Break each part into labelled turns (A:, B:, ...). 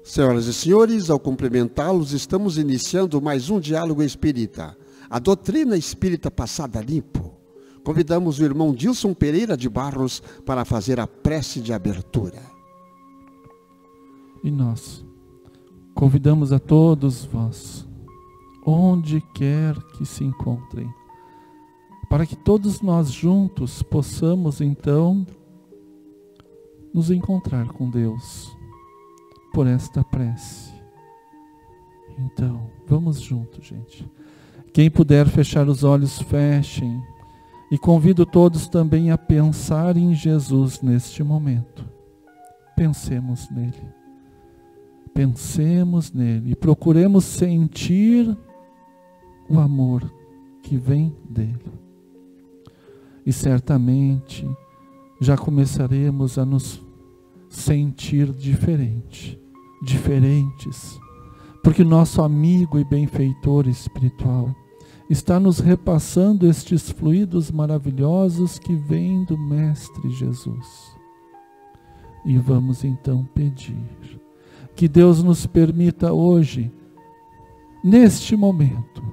A: Senhoras e senhores, ao cumprimentá-los, estamos iniciando mais um Diálogo Espírita, a doutrina espírita passada limpo. Convidamos o irmão Dilson Pereira de Barros para fazer a prece de abertura.
B: E nós convidamos a todos vós, onde quer que se encontrem, para que todos nós juntos possamos então nos encontrar com Deus por esta prece. Então, vamos juntos, gente. Quem puder fechar os olhos, fechem. E convido todos também a pensar em Jesus neste momento. Pensemos nele. Pensemos nele e procuremos sentir o amor que vem dele. E certamente já começaremos a nos sentir diferentes, porque nosso amigo e benfeitor espiritual está nos repassando estes fluidos maravilhosos que vêm do Mestre Jesus. E vamos então pedir que Deus nos permita hoje, neste momento,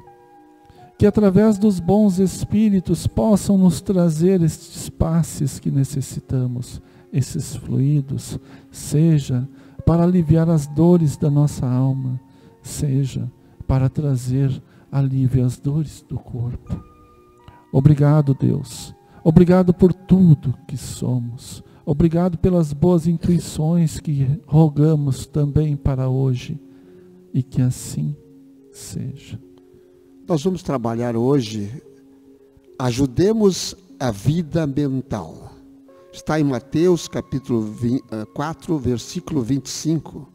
B: que através dos bons espíritos possam nos trazer estes passes que necessitamos, esses fluidos, seja para aliviar as dores da nossa alma, seja para trazer alívio às dores do corpo. Obrigado, Deus. Obrigado por tudo que somos. Obrigado pelas boas intuições que rogamos também para hoje. E que assim seja.
A: Nós vamos trabalhar hoje, ajudemos a vida mental. Está em Mateus capítulo 4, versículo 25.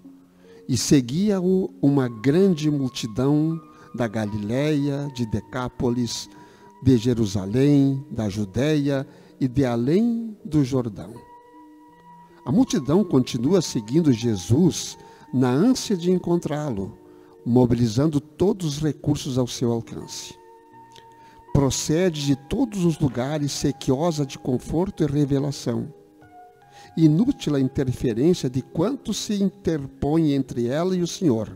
A: E seguia-o uma grande multidão da Galileia, de Decápolis, de Jerusalém, da Judéia e de além do Jordão. A multidão continua seguindo Jesus na ânsia de encontrá-lo, mobilizando todos os recursos ao seu alcance. Procede de todos os lugares, sequiosa de conforto e revelação. Inútil a interferência de quanto se interpõe entre ela e o Senhor,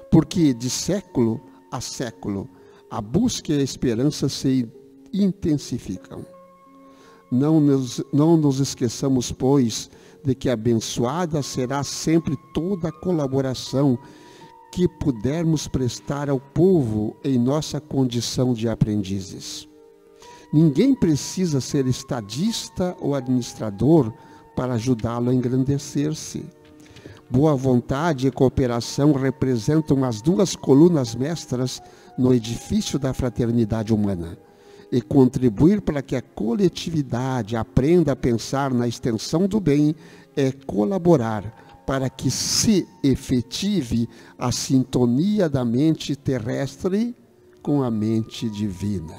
A: porque de século a século a busca e a esperança se intensificam. Não nos esqueçamos, pois, de que abençoada será sempre toda a colaboração que pudermos prestar ao povo em nossa condição de aprendizes. Ninguém precisa ser estadista ou administrador para ajudá-lo a engrandecer-se. Boa vontade e cooperação representam as duas colunas mestras no edifício da fraternidade humana. E contribuir para que a coletividade aprenda a pensar na extensão do bem é colaborar para que se efetive a sintonia da mente terrestre com a mente divina.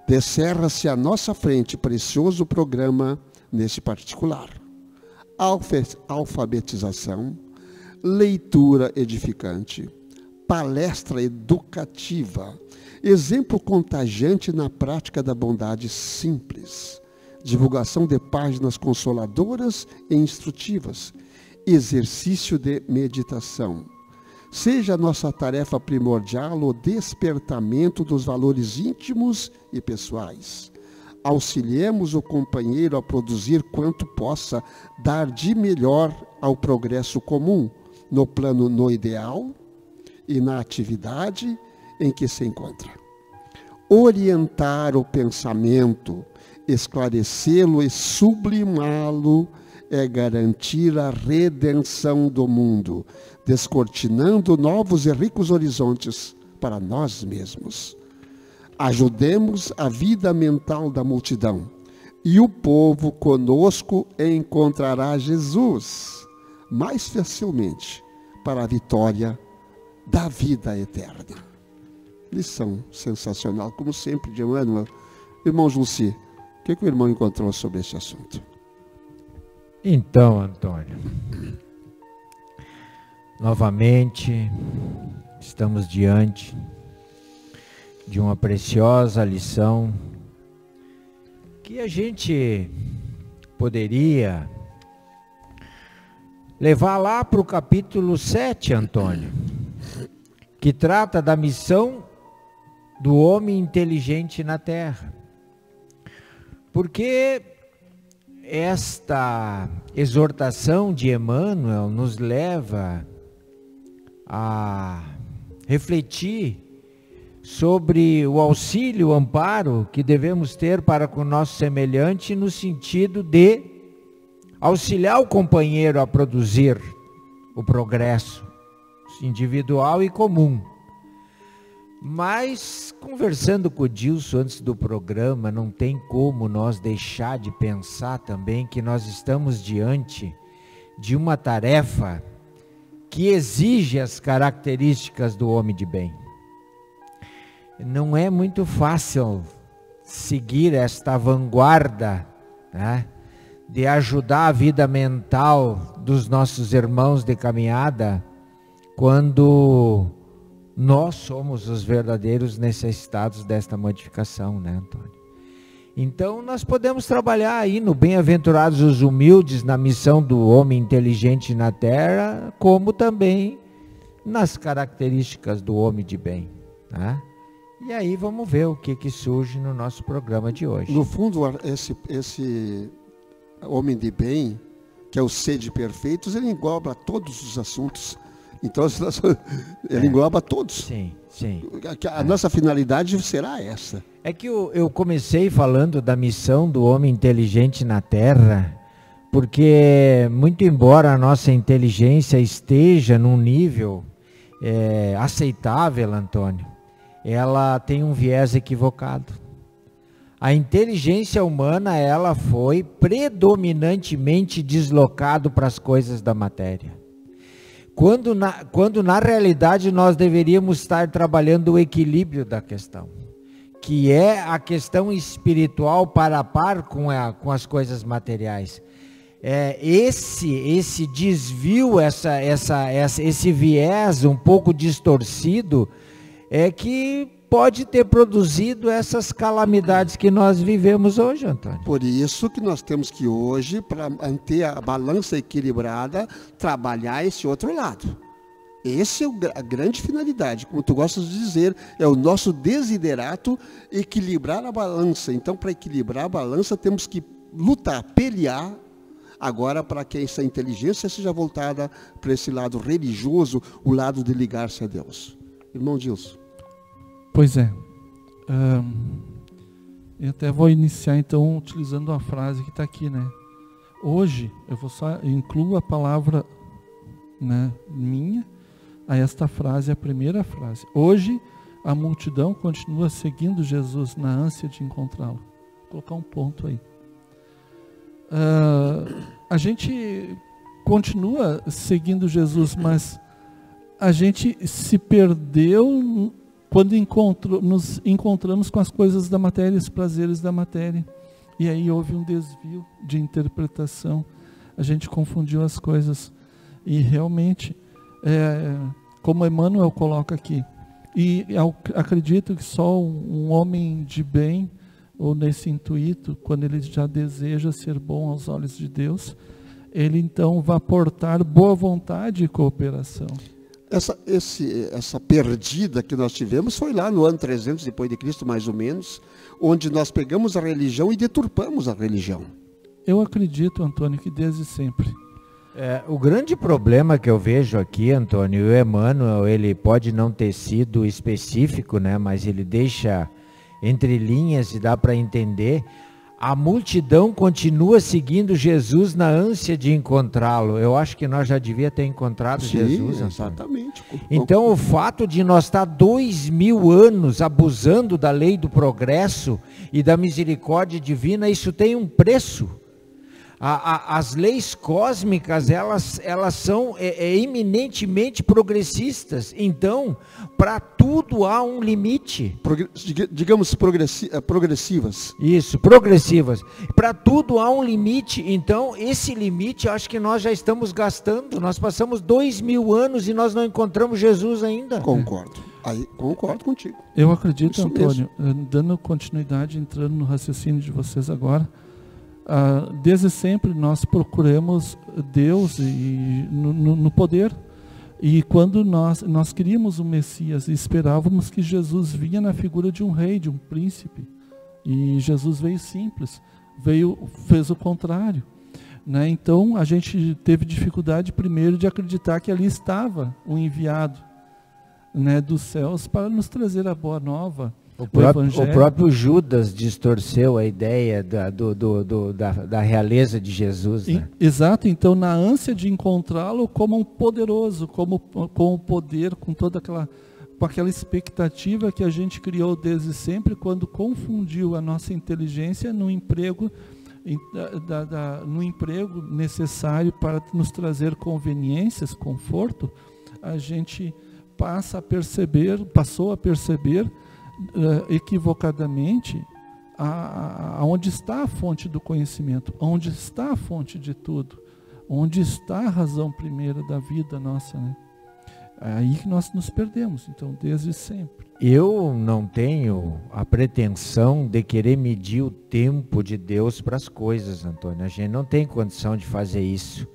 A: Descerra-se à nossa frente precioso programa nesse particular. Alfabetização, leitura edificante, palestra educativa, exemplo contagiante na prática da bondade simples, divulgação de páginas consoladoras e instrutivas, exercício de meditação. Seja a nossa tarefa primordial o despertamento dos valores íntimos e pessoais. Auxiliemos o companheiro a produzir quanto possa dar de melhor ao progresso comum, no plano no ideal e na atividade em que se encontra. Orientar o pensamento, esclarecê-lo e sublimá-lo é garantir a redenção do mundo, descortinando novos e ricos horizontes para nós mesmos. Ajudemos a vida mental da multidão, e o povo conosco encontrará Jesus mais facilmente para a vitória da vida eterna. Lição sensacional, como sempre, de Emmanuel. Irmão Jussi, o que o irmão encontrou sobre esse assunto?
C: Então, Antônio, novamente estamos diante de uma preciosa lição que a gente poderia levar lá para o capítulo 7, Antônio, que trata da missão do homem inteligente na Terra. Porque esta exortação de Emmanuel nos leva a refletir sobre o auxílio, o amparo que devemos ter para com o nosso semelhante, no sentido de auxiliar o companheiro a produzir o progresso individual e comum. Mas, conversando com o Dilson antes do programa, não tem como nós deixar de pensar também que nós estamos diante de uma tarefa que exige as características do homem de bem. Não é muito fácil seguir esta vanguarda, né, de ajudar a vida mental dos nossos irmãos de caminhada, quando nós somos os verdadeiros necessitados desta modificação, né, Antônio? Então nós podemos trabalhar aí no Bem-aventurados os humildes, na missão do homem inteligente na terra, como também nas características do homem de bem, né? E aí vamos ver o que surge no nosso programa de hoje.
A: No fundo, esse homem de bem, que é o sede perfeitos, ele engloba todos os assuntos. Então, ele engloba todos.
C: Sim, sim.
A: A nossa finalidade será essa.
C: É que eu comecei falando da missão do homem inteligente na Terra, porque, muito embora a nossa inteligência esteja num nível aceitável, Antônio, ela tem um viés equivocado. A inteligência humana, ela foi predominantemente deslocada para as coisas da matéria. Quando na realidade nós deveríamos estar trabalhando o equilíbrio da questão, que é a questão espiritual para a par com as coisas materiais. Esse desvio, esse viés um pouco distorcido, é que pode ter produzido essas calamidades que nós vivemos hoje, Antônio.
A: Por isso que nós temos que hoje, para manter a balança equilibrada, trabalhar esse outro lado. Essa é a grande finalidade, como tu gostas de dizer, é o nosso desiderato, equilibrar a balança. Então, para equilibrar a balança, temos que lutar, pelear, agora para que essa inteligência seja voltada para esse lado religioso, o lado de ligar-se a Deus. Irmão Dilson.
B: Pois é. Eu até vou iniciar então utilizando uma frase que está aqui, né? Hoje, eu vou só incluo a palavra, né, minha, a esta frase, a primeira frase. Hoje, a multidão continua seguindo Jesus na ânsia de encontrá-lo. Vou colocar um ponto aí. A gente continua seguindo Jesus, mas a gente se perdeu quando nos encontramos com as coisas da matéria, os prazeres da matéria. E aí houve um desvio de interpretação. A gente confundiu as coisas. E realmente, como Emmanuel coloca aqui, e acredito que só um homem de bem, ou nesse intuito, quando ele já deseja ser bom aos olhos de Deus, ele então vai aportar boa vontade e cooperação. Essa perdida que nós tivemos foi lá no ano 300 depois de Cristo, mais ou menos, onde nós pegamos a religião e deturpamos a religião. Eu acredito, Antônio, que desde sempre.
C: O grande problema que eu vejo aqui, Antônio, o Emmanuel, ele pode não ter sido específico, né, mas ele deixa entre linhas e dá para entender. A multidão continua seguindo Jesus na ânsia de encontrá-lo. Eu acho que nós já devia ter encontrado Jesus. Antônio.
A: Exatamente.
C: Então o fato de nós estar 2000 anos abusando da lei do progresso e da misericórdia divina, isso tem um preço. As leis cósmicas, elas são eminentemente progressistas. Então, para tudo há um limite.
A: Digamos progressivas.
C: Isso, progressivas. Para tudo há um limite. Então, esse limite, eu acho que nós já estamos gastando. Nós passamos 2000 anos e nós não encontramos Jesus ainda.
A: Concordo. Concordo contigo.
B: Eu acredito, isso Antônio, dando continuidade, entrando no raciocínio de vocês agora, desde sempre nós procuramos Deus no poder. E quando nós queríamos um Messias e esperávamos que Jesus vinha na figura de um rei, de um príncipe. E Jesus veio simples, fez o contrário. Né? Então a gente teve dificuldade primeiro de acreditar que ali estava o enviado, né, dos céus para nos trazer a boa nova. O
C: próprio Judas distorceu a ideia da realeza de Jesus. Né?
B: Exato, então na ânsia de encontrá-lo como um poderoso, com o poder, com aquela expectativa que a gente criou desde sempre, quando confundiu a nossa inteligência no emprego necessário para nos trazer conveniências, conforto, a gente passou a perceber equivocadamente aonde está a fonte do conhecimento, onde está a fonte de tudo, onde está a razão primeira da vida nossa, né? É aí que nós nos perdemos, então, desde sempre.
C: Eu não tenho a pretensão de querer medir o tempo de Deus para as coisas, Antônio. A gente não tem condição de fazer isso.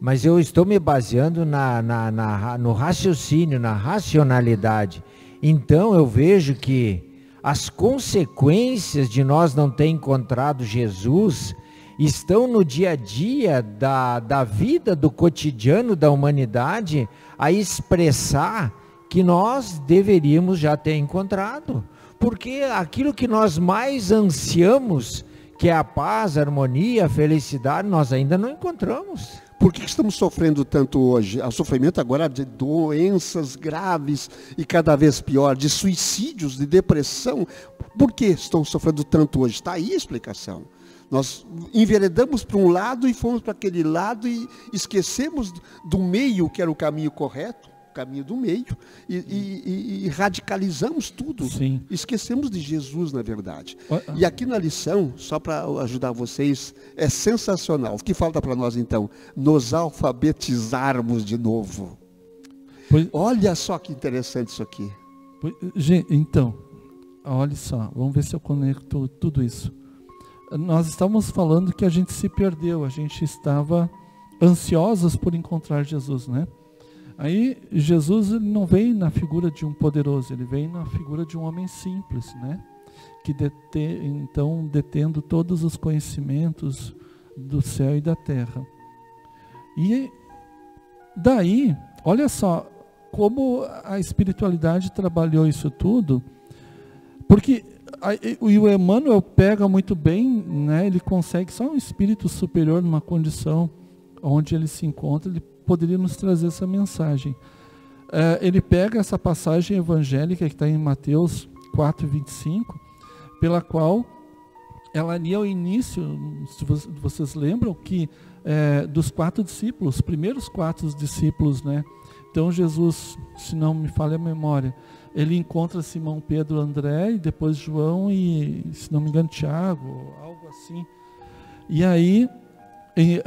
C: Mas eu estou me baseando no raciocínio, na racionalidade. Então eu vejo que as consequências de nós não ter encontrado Jesus estão no dia a dia da vida, do cotidiano da humanidade, a expressar que nós deveríamos já ter encontrado. Porque aquilo que nós mais ansiamos, que é a paz, a harmonia, a felicidade, nós ainda não encontramos.
A: Por que estamos sofrendo tanto hoje? O sofrimento agora de doenças graves e cada vez pior, de suicídios, de depressão. Por que estão sofrendo tanto hoje? Está aí a explicação. Nós enveredamos para um lado e fomos para aquele lado e esquecemos do meio, que era o caminho correto, o caminho do meio, e radicalizamos tudo.
B: Sim.
A: Esquecemos de Jesus, na verdade. E aqui na lição, só para ajudar vocês, é sensacional. O que falta para nós, então? Nos alfabetizarmos de novo. Olha só que interessante isso aqui.
B: Então, olha só, vamos ver se eu conecto tudo isso. Nós estávamos falando que a gente se perdeu, a gente estava ansiosos por encontrar Jesus, né? Aí Jesus não veio na figura de um poderoso, ele veio na figura de um homem simples, né? Que detendo todos os conhecimentos do céu e da terra. E daí, olha só como a espiritualidade trabalhou isso tudo, porque o Emmanuel pega muito bem, né? Ele consegue, só um espírito superior numa condição onde ele se encontra, ele poderia nos trazer essa mensagem. Ele pega essa passagem evangélica que está em Mateus 4:25, pela qual ela ali ao início, se vocês lembram, que dos 4 discípulos, os primeiros 4 discípulos, né? Então Jesus, se não me falha a memória, ele encontra Simão, Pedro, André, e depois João e, se não me engano, Tiago, algo assim. E aí,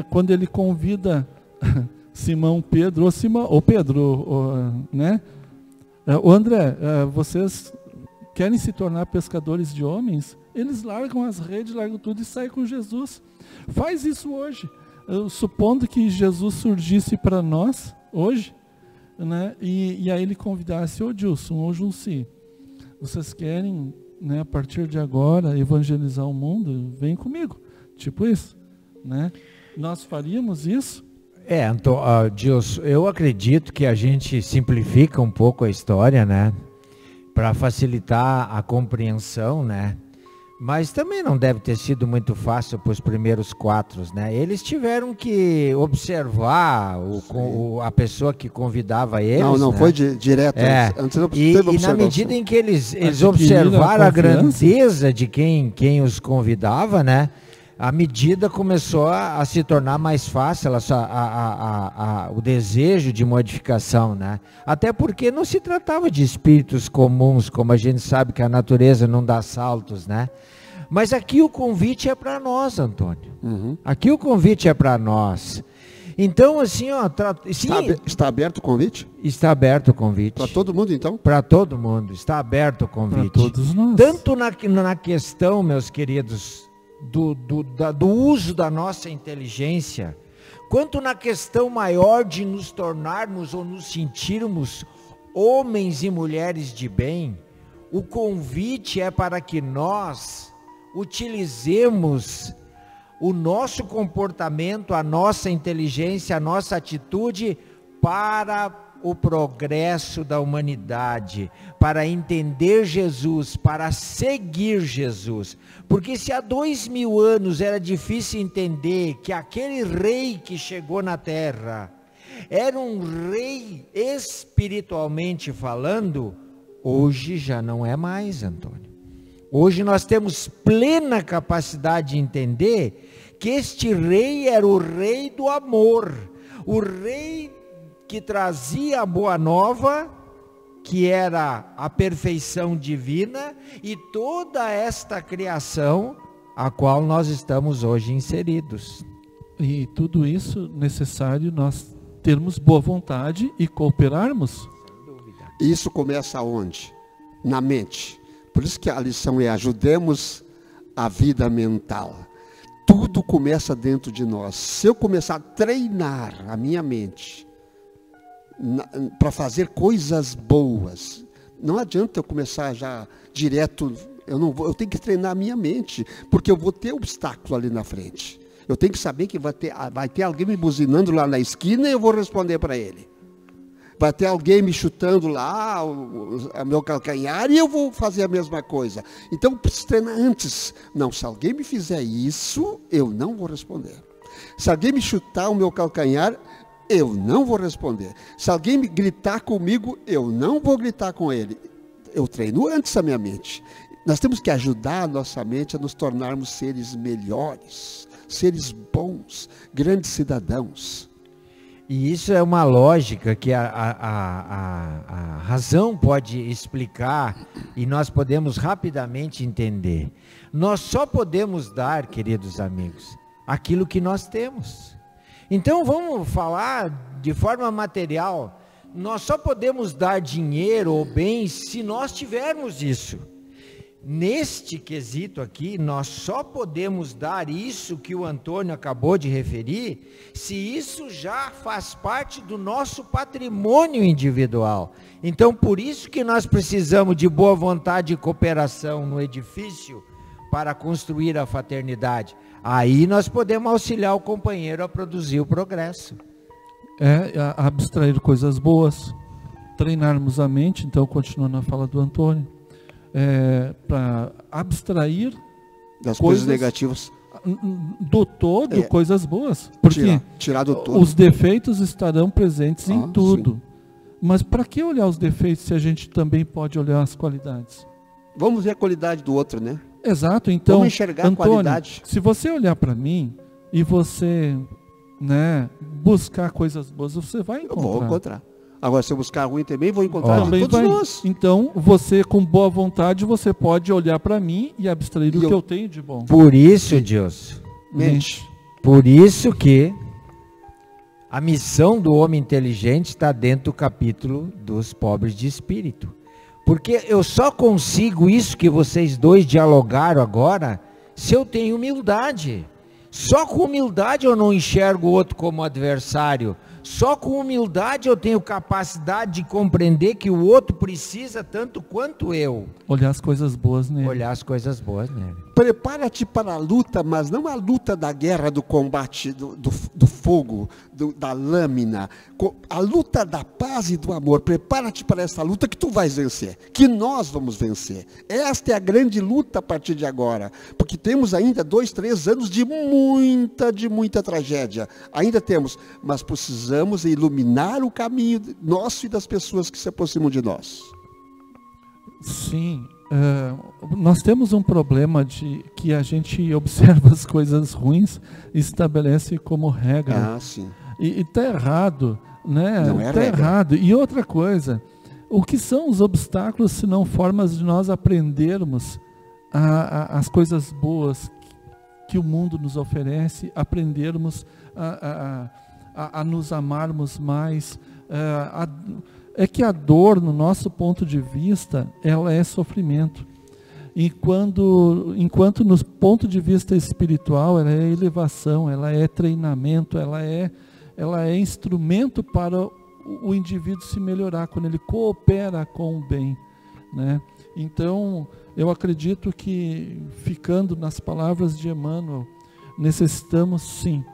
B: quando ele convida Simão, Pedro, né? O André, vocês querem se tornar pescadores de homens? Eles largam as redes, largam tudo e saem com Jesus. Faz isso hoje. Supondo que Jesus surgisse para nós hoje, né? E aí ele convidasse o Dilson ou Junci, vocês querem, né, a partir de agora evangelizar o mundo? Vem comigo, tipo isso, né? Nós faríamos isso?
C: Dilson, eu acredito que a gente simplifica um pouco a história, né, para facilitar a compreensão, né? Mas também não deve ter sido muito fácil para os primeiros 4, né? Eles tiveram que observar a pessoa que convidava eles. Não,
A: né? Foi direto.
C: Antes não e na medida em que eles observaram a grandeza de quem os convidava, né? A medida começou a se tornar mais fácil, o desejo de modificação, né? Até porque não se tratava de espíritos comuns, como a gente sabe que a natureza não dá saltos, né? Mas aqui o convite é para nós, Antônio.
A: Uhum.
C: Aqui o convite é para nós. Então, assim, ó...
A: Está aberto o convite?
C: Está aberto o convite.
A: Para todo mundo, então?
C: Para todo mundo, está aberto o convite.
B: Para todos nós.
C: Tanto na questão, meus queridos, do uso da nossa inteligência, quanto na questão maior de nos tornarmos ou nos sentirmos homens e mulheres de bem, o convite é para que nós utilizemos o nosso comportamento, a nossa inteligência, a nossa atitude para o progresso da humanidade, para entender Jesus, para seguir Jesus. Porque se há 2000 anos era difícil entender que aquele rei que chegou na terra era um rei espiritualmente falando, hoje já não é mais, Antônio. Hoje nós temos plena capacidade de entender que este rei era o rei do amor, o rei que trazia a boa nova, que era a perfeição divina, e toda esta criação a qual nós estamos hoje inseridos.
B: E tudo isso necessário nós termos boa vontade e cooperarmos.
C: Sem dúvida.
A: Isso começa onde? Na mente. Por isso que a lição é: ajudemos a vida mental. Tudo começa dentro de nós. Se eu começar a treinar a minha mente para fazer coisas boas, não adianta eu começar já direto. Eu tenho que treinar a minha mente, porque eu vou ter obstáculo ali na frente. Eu tenho que saber que vai ter alguém me buzinando lá na esquina e eu vou responder para ele. Vai ter alguém me chutando lá o meu calcanhar e eu vou fazer a mesma coisa. Então eu preciso treinar antes. Não, se alguém me fizer isso, eu não vou responder. Se alguém me chutar o meu calcanhar, eu não vou responder. Se alguém me gritar comigo, eu não vou gritar com ele. Eu treino antes a minha mente. Nós temos que ajudar a nossa mente a nos tornarmos seres melhores, seres bons, grandes cidadãos.
C: E isso é uma lógica que a razão pode explicar e nós podemos rapidamente entender. Nós só podemos dar, queridos amigos, aquilo que nós temos. Então vamos falar de forma material. Nós só podemos dar dinheiro ou bens se nós tivermos isso. Neste quesito aqui, nós só podemos dar isso que o Antônio acabou de referir, se isso já faz parte do nosso patrimônio individual. Então, por isso que nós precisamos de boa vontade e cooperação no edifício para construir a fraternidade. Aí nós podemos auxiliar o companheiro a produzir o progresso.
B: A abstrair coisas boas, treinarmos a mente, então continuando a fala do Antônio, para abstrair
A: das coisas negativas
B: do todo, coisas boas, porque
A: tirar do todo.
B: Os defeitos estarão presentes em tudo.
A: Sim.
B: Mas para que olhar os defeitos se a gente também pode olhar as qualidades?
A: Vamos ver a qualidade do outro, né?
B: Exato. Então,
A: vamos enxergar
B: Antônio,
A: a qualidade.
B: Se você olhar para mim e você, buscar coisas boas, você vai encontrar.
A: Eu vou encontrar. Agora, se eu buscar ruim também, vou encontrar de todos nós.
B: Então, você com boa vontade, você pode olhar para mim e abstrair o que eu tenho de bom.
C: Por isso, Deus,
A: mente.
C: Por isso que a missão do homem inteligente está dentro do capítulo dos pobres de espírito. Porque eu só consigo isso que vocês dois dialogaram agora, se eu tenho humildade. Só com humildade eu não enxergo o outro como adversário. Só com humildade eu tenho capacidade de compreender que o outro precisa tanto quanto eu.
B: Olhar as coisas boas nele.
C: Olhar as coisas boas nele.
A: Prepara-te para a luta, mas não a luta da guerra, do combate, do fogo, da lâmina. A luta da paz e do amor. Prepara-te para essa luta que tu vais vencer, que nós vamos vencer. Esta é a grande luta a partir de agora, porque temos ainda 2, 3 anos de muita tragédia. Ainda temos, mas precisamos iluminar o caminho nosso e das pessoas que se aproximam de nós.
B: Sim. Nós temos um problema de que a gente observa as coisas ruins e estabelece como regra.
A: Ah, sim.
B: E está errado, né?
A: Não é
B: Está
A: regra.
B: errado. E outra coisa, o que são os obstáculos se não formas de nós aprendermos as coisas boas que o mundo nos oferece, aprendermos a nos amarmos mais, é que a dor, no nosso ponto de vista, ela é sofrimento. Enquanto no ponto de vista espiritual, ela é elevação, ela é treinamento, ela é instrumento para o indivíduo se melhorar, quando ele coopera com o bem, né? Então, eu acredito que, ficando nas palavras de Emmanuel, necessitamos sim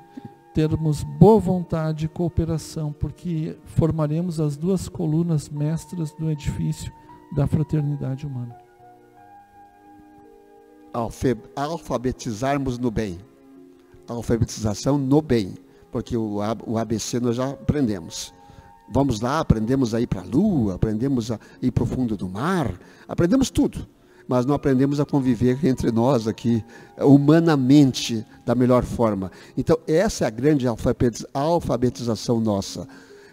B: termos boa vontade e cooperação, porque formaremos as duas colunas mestras do edifício da fraternidade humana.
A: Alfabetizarmos no bem. Alfabetização no bem, porque o ABC nós já aprendemos. Vamos lá, aprendemos a ir para a lua, aprendemos a ir para o fundo do mar, aprendemos tudo, mas não aprendemos a conviver entre nós aqui, humanamente, da melhor forma. Então, essa é a grande alfabetização nossa.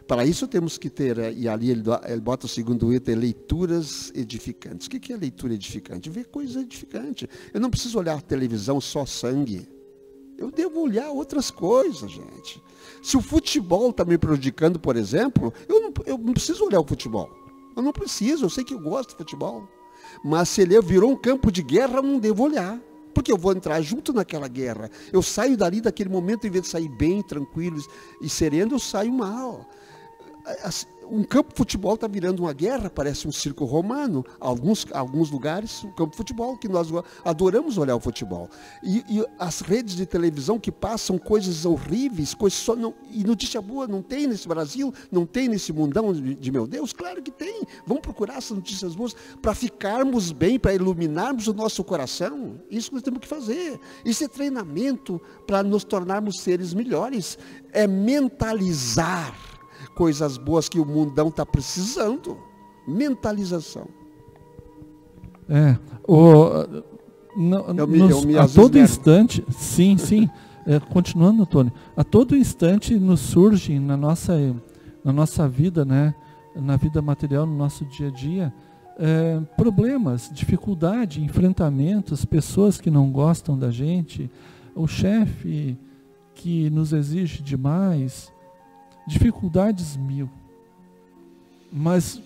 A: Para isso temos que ter, e ali ele bota o segundo item, leituras edificantes. O que é leitura edificante? Ver coisa edificante. Eu não preciso olhar televisão só sangue. Eu devo olhar outras coisas, gente. Se o futebol está me prejudicando, por exemplo, eu não preciso olhar o futebol. Eu não preciso, eu sei que eu gosto de futebol. Mas se ele virou um campo de guerra, eu não devo olhar. Porque eu vou entrar junto naquela guerra. Eu saio dali daquele momento, em vez de sair bem, tranquilo e sereno, eu saio mal. Um campo de futebol está virando uma guerra, parece um circo romano. Alguns lugares, um campo de futebol, que nós adoramos olhar o futebol. E as redes de televisão que passam coisas horríveis, coisas só não, e notícia boa não tem nesse Brasil, não tem nesse mundão de meu Deus? Claro que tem. Vamos procurar essas notícias boas para ficarmos bem, para iluminarmos o nosso coração. Isso nós temos que fazer. Isso é treinamento para nos tornarmos seres melhores. É mentalizar coisas boas que o mundão está precisando. Mentalização.
B: A todo instante, sim, continuando, Antônio, a todo instante nos surgem na nossa vida, né, na vida material, no nosso dia a dia, problemas, dificuldade, enfrentamentos, pessoas que não gostam da gente, o chefe que nos exige demais, dificuldades mil. Mas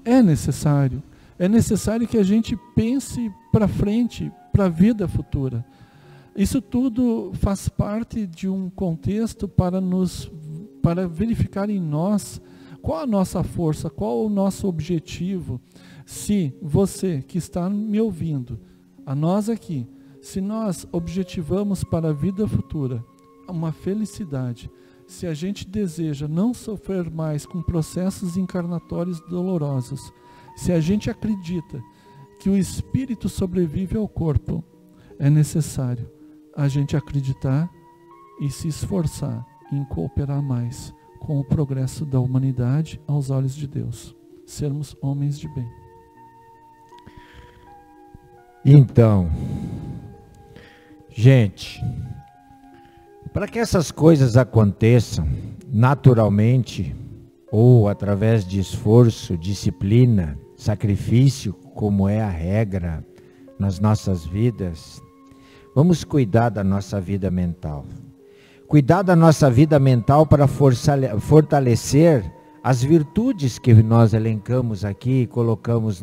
B: é necessário que a gente pense para frente, para a vida futura. Isso tudo faz parte de um contexto para verificar em nós qual a nossa força, qual o nosso objetivo. Se você que está me ouvindo, a nós aqui, se nós objetivamos para a vida futura uma felicidade, se a gente deseja não sofrer mais com processos encarnatórios dolorosos, se a gente acredita que o espírito sobrevive ao corpo, é necessário a gente acreditar e se esforçar em cooperar mais com o progresso da humanidade aos olhos de Deus. Sermos homens de bem.
C: Então, gente, para que essas coisas aconteçam naturalmente ou através de esforço, disciplina, sacrifício, como é a regra nas nossas vidas, vamos cuidar da nossa vida mental. Cuidar da nossa vida mental para fortalecer as virtudes que nós elencamos aqui e colocamos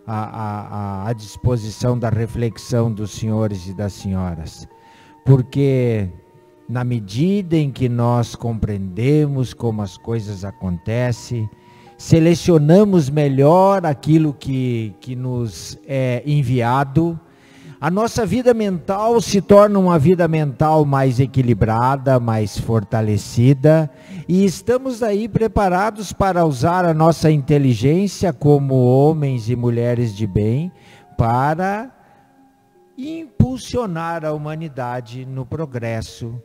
C: à disposição da reflexão dos senhores e das senhoras. Porque na medida em que nós compreendemos como as coisas acontecem, selecionamos melhor aquilo que nos é enviado, a nossa vida mental se torna uma vida mental mais equilibrada, mais fortalecida, e estamos aí preparados para usar a nossa inteligência como homens e mulheres de bem para impulsionar a humanidade no progresso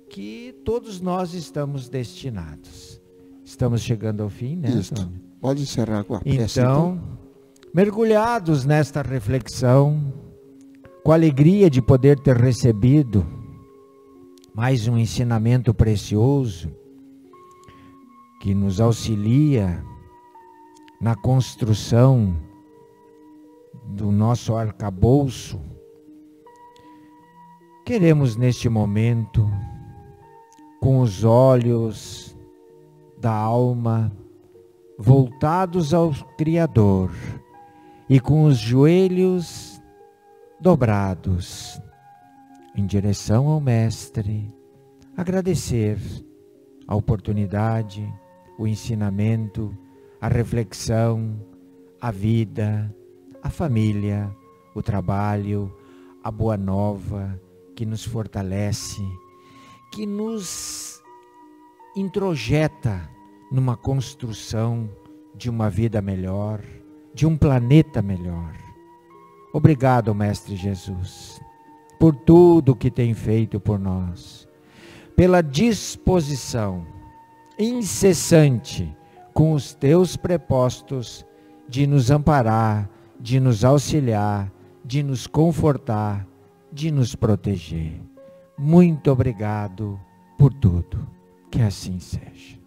C: que todos nós estamos destinados. Estamos chegando ao fim, né?
A: Isso. Pode encerrar com a prece,
C: então, mergulhados nesta reflexão, com a alegria de poder ter recebido mais um ensinamento precioso que nos auxilia na construção do nosso arcabouço, queremos neste momento, com os olhos da alma voltados ao Criador e com os joelhos dobrados em direção ao Mestre, agradecer a oportunidade, o ensinamento, a reflexão, a vida, a família, o trabalho, a boa nova que nos fortalece, que nos introjeta numa construção de uma vida melhor, de um planeta melhor. Obrigado, Mestre Jesus, por tudo que tem feito por nós, pela disposição incessante com os teus prepostos de nos amparar, de nos auxiliar, de nos confortar, de nos proteger. Muito obrigado por tudo. Que assim seja.